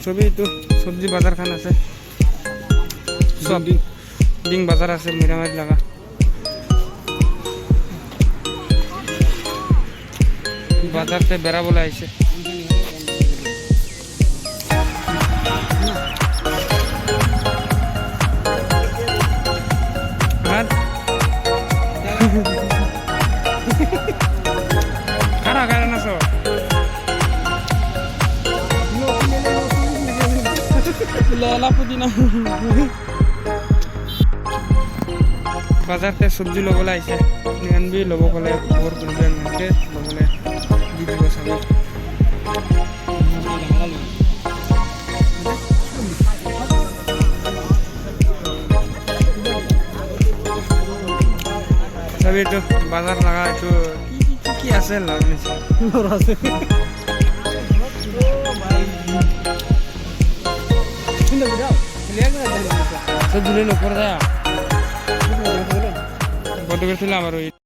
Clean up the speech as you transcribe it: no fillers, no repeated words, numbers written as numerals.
ছবি তো সবজি বাজার খান আছে সব ডিং বাজার আছে মিরামারি লাগা বাজারতে বেড়া বলে আইছে কারা কারা না সব লেলা পুদিনা বাজারতে সবজি লবলে আইছে নিয়ানবি লব কলে খবর করবে আমাকে লবলে দি দিব সবাই সবই তো বাজার লাগা একটু কি আছে লাভ নিছে আছে সব দিলে উপরে যায় বন্ধ করেছিলাম আর ওই